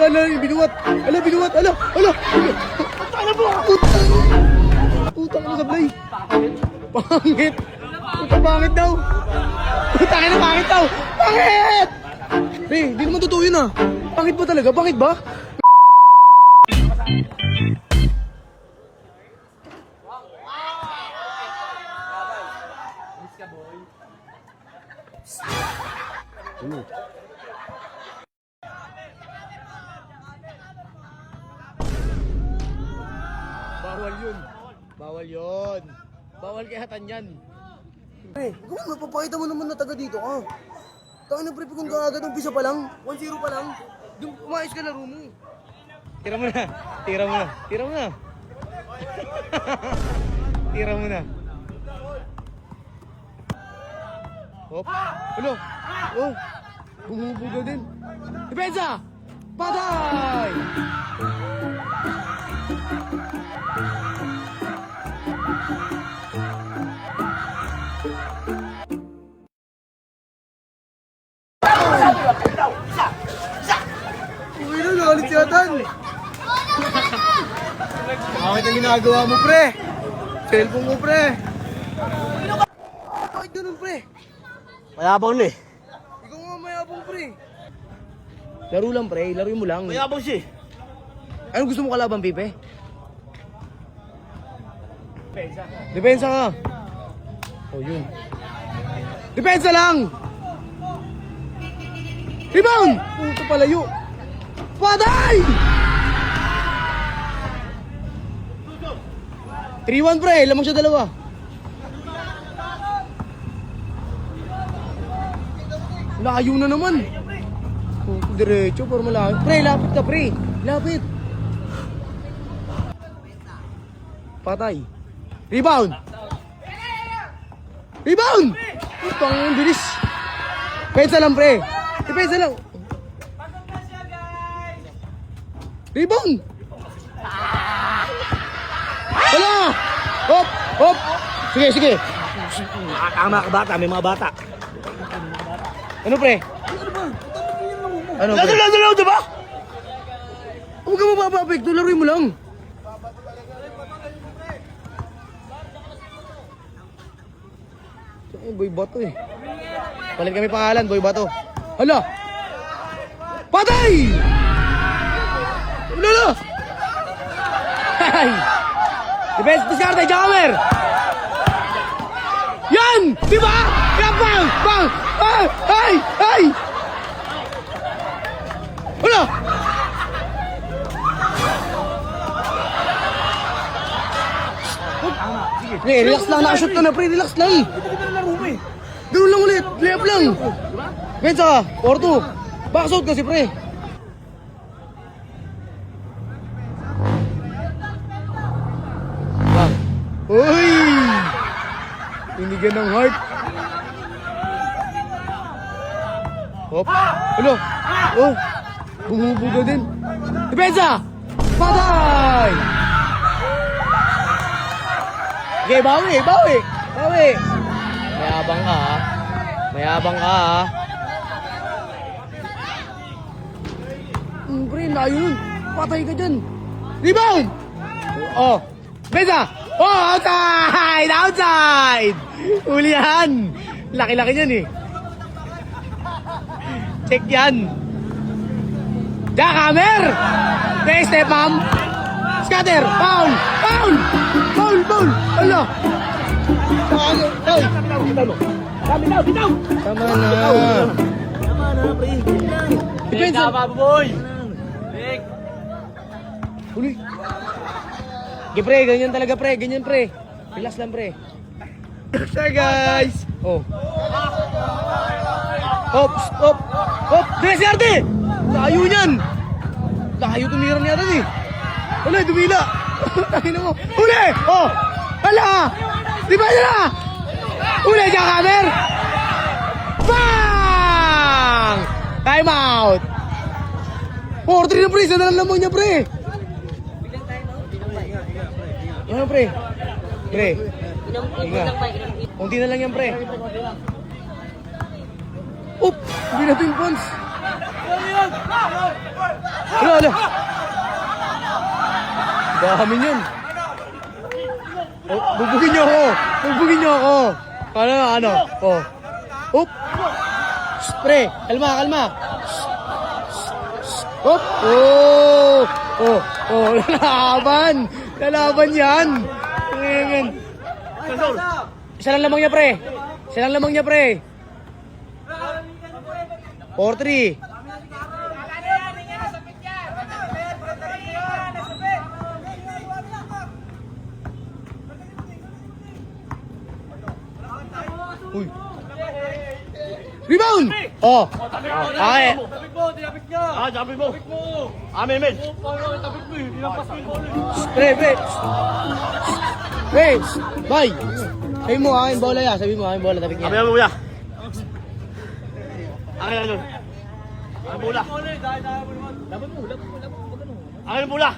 ala, binuwat. Ala, binuwat. Ala. Ano mo? Putang na sablay. Pangit. Puta, pangit daw. Putang na, pangit daw. Pangit! Pre, di naman totoo yun ah. Pangit ba talaga? Pangit ba? Bawal yun. Bawal yun. Bawal kay hatan yan. Pre, gawin mo, papakita mo naman na taga dito ka. Tangin na pre, kung ka agad, umpisa pa lang. 1-0 pa lang. Umayos ka laro mo. Tira mo na. Tira mo na. Tira mo na. Tira mo na. Hop. Ano? Oh. Bumubuga din. Depensa! Patay! Uy na, galit si Atan. Bakit ang ginagawa mo, pre? Cellphone mo, pre. Bakit ganun, pre? Mayabang na eh. Ikaw nga mayabang, pre. Laro lang, pre. Laro mo lang. Mayabang siya eh. Anong gusto mo kalaban, Pipe? Depensa ka. Oh, yun. Depensa lang! Rebound! Puto palayo. Patay! 3-1, pre. Lamang siya dalawa. Layo na naman. Diretso, para malayo. Pre, lapit ka, pre. Lapit. Patay. Rebound! Rebound! Putang, bilis. Pensa lang, pre. Depensa lang. Rebound! Wala! Hop! Hop! Sige, sige. Tama ka bata, may mga bata. Ano, pre? Ano, pre? Lalo, diba? Huwag ka mapapapekto, laruin mo lang. Ay, Boy Bato eh. Palit kami pangalan, Boy Bato. Hala! Patay! Lolo! Hay! Defense, discard, jammer! Yan! Diba? Yan, bang! Bang! Ay! Ay! Hala! Pre, relax lang, nakashoot ka na, pre, relax lang. Ganun lang ulit, layup lang. Bensa ka, Porto. Backshot kasi, pre. Bang. Uy! Inigan ng heart. Hop. Ano? Oh. Bumubuga din. Depensa! Patay! Okay, bawi, bawi. Bawi. Mayabang ka, ha? Mayabang ka, ha? Pre, layo nun. Patay ka dyan. Rebound! Oh. Beza! Oh, outside! Outside! Uli yan. Laki-laki yan, eh. Check yan. Jackhammer! Next step, ma'am. Scatter! Foul! Foul! Foul! Foul! Ala! Foul! Bitaw! Tama na. Tama na, pre. Depensa! boy! Uli! Okay, pre. Ganyan talaga, pre. Ganyan, pre. Relax lang, pre. Sir, guys! Oh. Hop! Hop! Hop! Diresarte! Layo niyan! Layo tumira niya rin, eh. Wala, dumila! Tangina mo! Uli! Oh! Hala! Di ba na? Uli, jackhammer! Bang! Time out! 4-3 na, pre! Isa na lang lamang niya, pre! Ano, pre? Pre? Hinga. Kunti na lang yan, pre. Oop! Hindi na ito yung pons. Ala. Dami yun. Oh, bubugin niyo ako. Bubugin niyo ako. Ano? Oh. Up. Shh, pre, kalma. Up. Oh, lalaban yan. Ngayon. Isa lang lamang niya, pre. 4-3. Uy. Rebound! Oh. Ay. Sabi mo. Amen. Pre. Bye. Sabi mo aking bola ya. Tapik niya. Sabi mo kuya. Akin ano? Akin bola. Akin bola.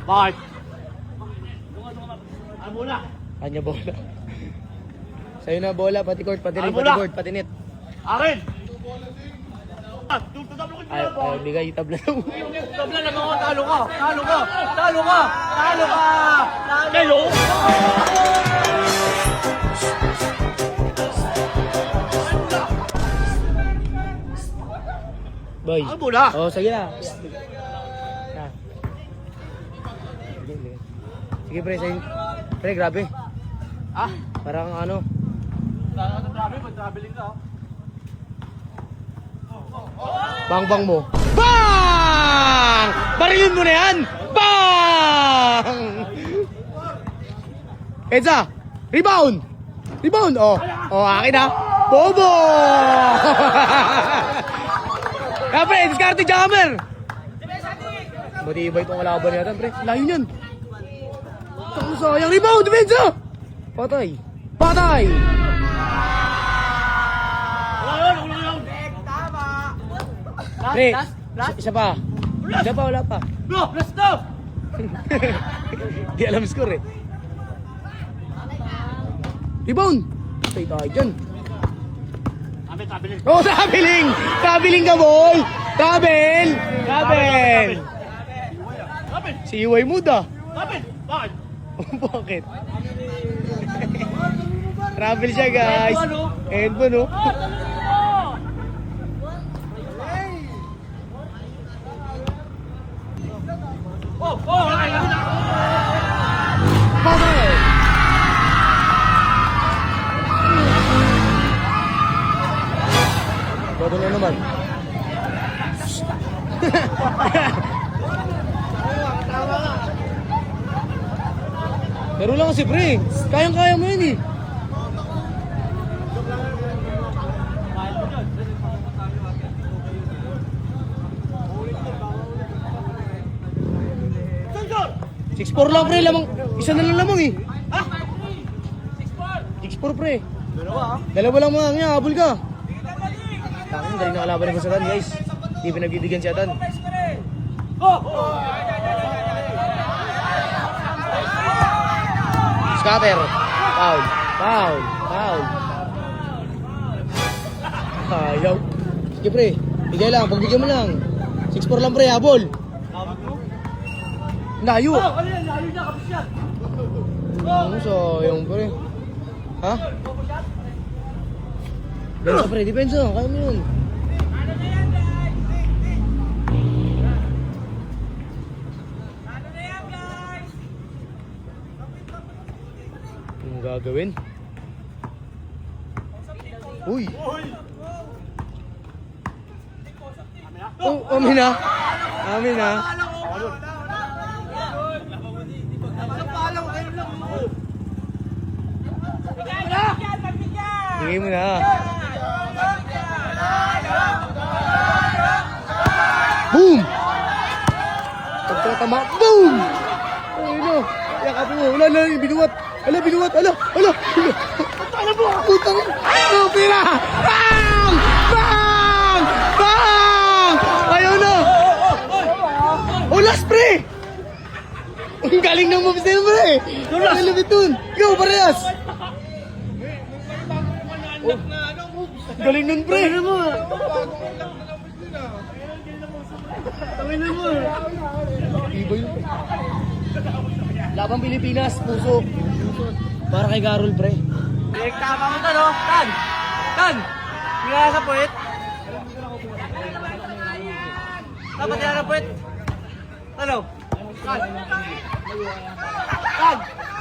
Bakit? Akin bola. Kanya bola. Sa'yo na bola, pati court, pati rin, bola. pati court, pati net. Akin. Ay, bigay, tabla daw. Tabla lang ako, talo ka. Kayo? Boy. Akin bola. Oh, sige na. Sige pre, sa'yo. Pre, grabe. Ah? Parang ano. Mag-traveling ka. Bang mo. Bang! Barilin mo na yan! Bang! Edsa! Rebound! Oh, akin na. Bobo! Kaya pre, discarte jammer! Matibay itong kalaban natin, pre. Layo niyan. Sayang rebound! Depensa! Patay! Pre, isa pa. Wala pa. Bro, let's go! Di alam score eh. Rebound! Patay tayo dyan. Amin, traveling. Oh, traveling! Traveling ka, boy! Travel! Si Iway Mood ah. Amin, bakit? Bakit? Travel siya, guys. Headbone, oh. Patay! Bago na naman. Pero lang kasi pre, kayang-kaya mo yun eh. Sensor! 6'4 lang pre, lamang. Isa na lang lamang eh. 6'4 pre. Dalawa lang mga nga, habol ka. Tangin, galing na kalaban ni Satan guys. Hindi pinagbibigyan si Satan. Scatter. Foul. Ayaw. Sige pre, bigay lang, pagbigyan mo lang. 6'4 lang pre, habol. Layo. Layo niya, kapis yan. Ano sayang pre? Ha? Depensa pre, depensa. Kaya mo yun. Anong gagawin? Uy! Oh, amin na. Bigay mo na. Boom! Pagkatama, boom! Ay no, yakap mo. Wala, binuwat. Binuwat. Putang. Oh, pira! Bang! Ayaw na! Oh, last pre! Ang galing ng moves nila pre! Ang labit dun! Ikaw, parehas! Galing nun pre! Tangin na mo. Iba yun. Labang Pilipinas, puso. Para kay Garol, pre. Tama mo to, no? Tan! Tan! Hindi ka sa puwet. Dapat yan ang puwet. Ano? Tan! Tan!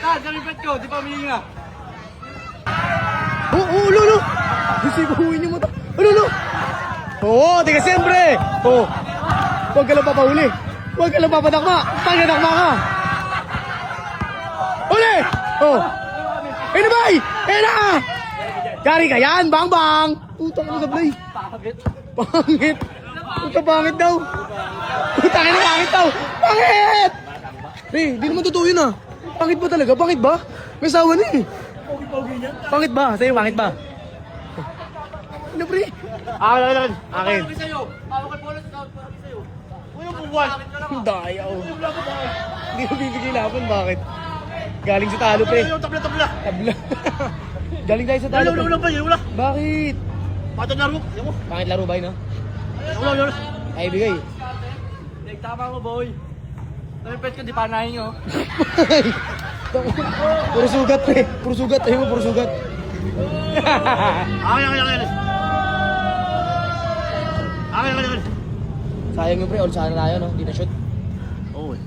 Tan! Sabi puwet ko, di pa humihinga. Lolo! Sisibuhin niyo mo to. Lolo! Oo, tiga siyempre! Oo. Huwag ka lang papahuli. Huwag ka lang papadakma. Pagkadakma ka. Uli! Oo. Eh na bay! Eh na! Kari ka yan! Bang bang! Puta ka na sablay. Pangit! Puta pangit daw. Puta ka na pangit daw. Pangit! Pre, di naman totoo yun ah. Pangit ba talaga? Pangit ba? May sawa na eh. Pangit ba? Sa'yo pangit ba? Ano pre? Akin. Akin. Sa'yo. Ako kay Polos, ako sa'yo. Uy, buwan. Dayaw. Hindi ko bibigilapan, bakit? Galing sa talo, pre. Tabla. Tabla. Galing tayo sa talo. Wala pa, wala. Bakit? Pato na ro. Yan mo. Pangit laro ba yun, no? Wala. Ay, bigay. Tama mo, boy. Sabi pet ko, di pa nahin nyo. Puro sugat, pre. Puro sugat. Ayun mo, puro sugat. Akin. Sayang yun, pre. All sana tayo, no? Hindi na shoot. Oo.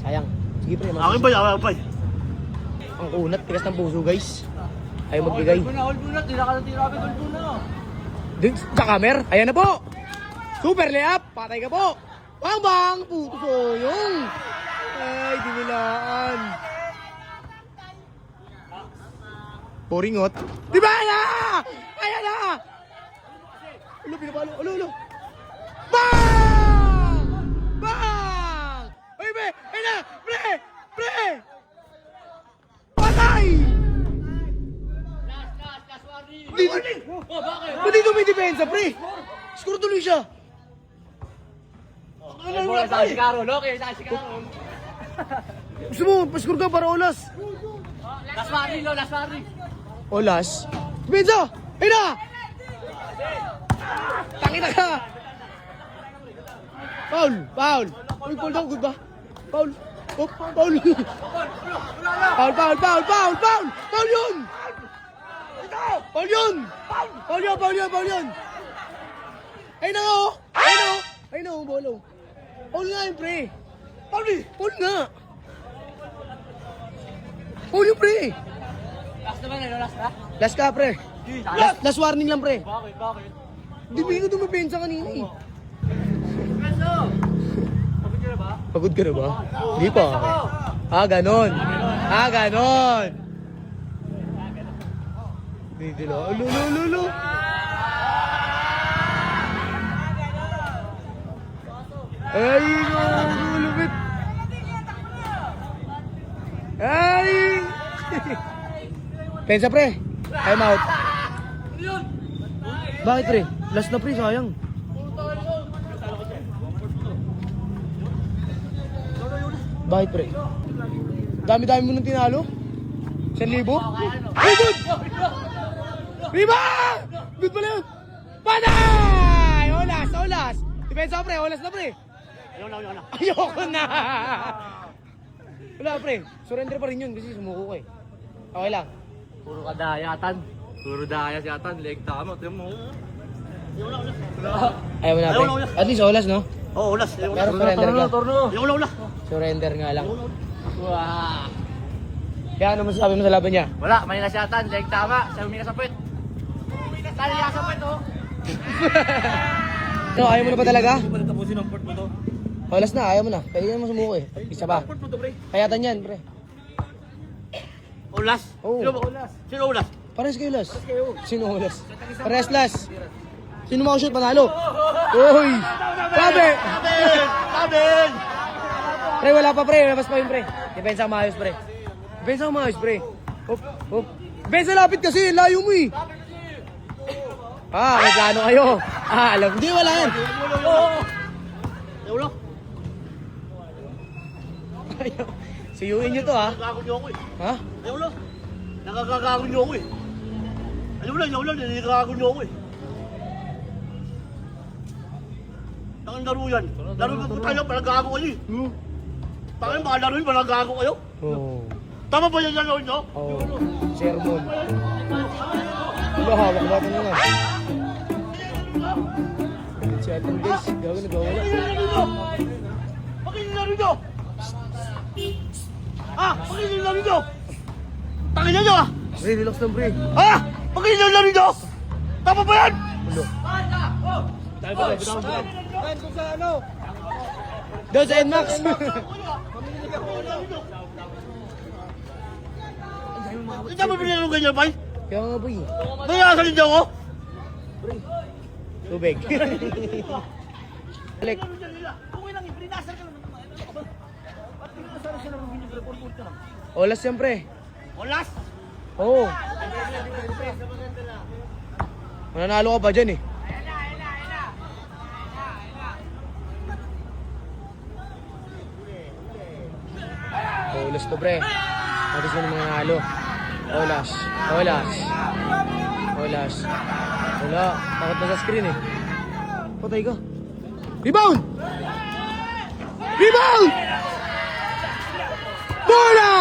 Sayang. Sige, pre. Akin ba? Ang kunat. Tigas ng puso, guys. Ayaw magbigay. Hold mo na. Tira ka na tira. Hold mo na. Dun sa kamer. Ayan na po. Super layup. Patay ka po. Bang bang. Puto soyong. Ay, dinilaan. Boringot. Di ba na? Ayan na! Ulo, pinapalo. Ulo. Bang! Bang! Ay, be! Ay na! Pre! Patay! Last warning. Hindi. Oh, bakit? Hindi dumidepensa, pre! Score tuloy siya. Wala sa si Carol. Okay, sa si Carol. Gusto mo, pascore ka para olas. Last warning. Olas? Benza! Ay na! Takita ka! Foul! Uy, foul daw, good ba? Foul! Oh, foul! Foul yun! Foul yun! Ay na oh, bolo. Foul nga yun, pre. Foul nga. Foul yun, pre. Last naman, last na? Last ka, pre. Last warning lang, pre. Bakit? Di ba ko dumapensa kanina eh. Peso! Pagod ka na ba? Pagod ka na ba? Hindi pa. Ganon. Hindi lang. Ulo. Ay, lupit. Ay! Pensa, pre. I'm out. Bakit, pre? Last na, pre. Sayang. Bakit, pre? Dami-dami mo nang tinalo? 1,000? Ay, good! Rebound! Good pala yun! Patay! Olas! Depensa, pre. Olas na, pre. Ayoko na! Wala, pre. Surrender pa rin yun kasi sumuko ka eh. Okay lang. Puro ka dayatan. Leg tama. Tiyan mo. Ayaw mo na, pre. At least olas, no? Oo, ulas. Pero surrender ka. Ulas. Surrender nga lang. Wow. Kaya ano masasabi mo sa laban niya? Wala, may nasyatan. Leg tama. Sabi mo sa puwet. Tali sa puwet, oh. No, ayaw mo na ba talaga? Hindi pa natapusin ang port mo to. Olas na, ayaw mo na. Pwede naman sumuko eh. Isa pa. Port mo to, pre. Kayatan yan, pre. Ulas? Oo. Sino ba ulas? Sino ulas? Parehas kayo las. Sino olas? Parehas las. Sino makashoot panalo? Uy! Sabi! Sabi! Pre, wala pa, pre. Labas pa yun, pre. Depensa ang maayos, pre. Depensa ang maayos, pre. Hop. Depensa lapit kasi. Layo mo eh. May plano kayo. Alam. Hindi, wala yan. Ulo. Siyuin nyo to, ha? Nakakago niyo ako eh. Ha? Ulo. Nakakagago niyo ako eh. Ulo. Nakakagago niyo ako eh. Tangan laro yan. Laro ka po tayo, palagago kayo eh. Tangan mga laro yun, palagago kayo. Oo. Tama ba yung laro nyo? Oo. Sermon. Diba, hawak ba ito nga? Si Atan guys, gawin nagawala. Bakit yung laro nyo? Ah, bakit yung laro nyo? Tangin nyo ah! Pre, relax lang pre. Ha? Bakit yung laro nyo? Tama ba yan? Ulo. Tayo ba tayo? Doon sa NMAX. Hindi mo pinalong ganyan, Pai? Kaya nga boy. Nayasan niyo ako? Tubig. Balik. Olas yan pre. Olas! Oo. Mananalo ka pa dyan eh. Olas to pre. Tapos na mga nalo. Olas. Olas. Olas. Wala. Takot na sa screen eh. Patay ka. Rebound! Rebound! Bola!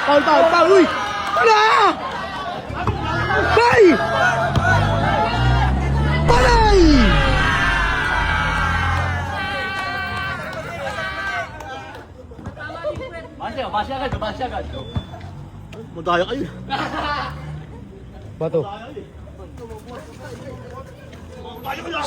Foul, foul, foul! Uy! Wala! Bay! Palay! Basi agad. Madaya kayo. Bato. Madaya kayo.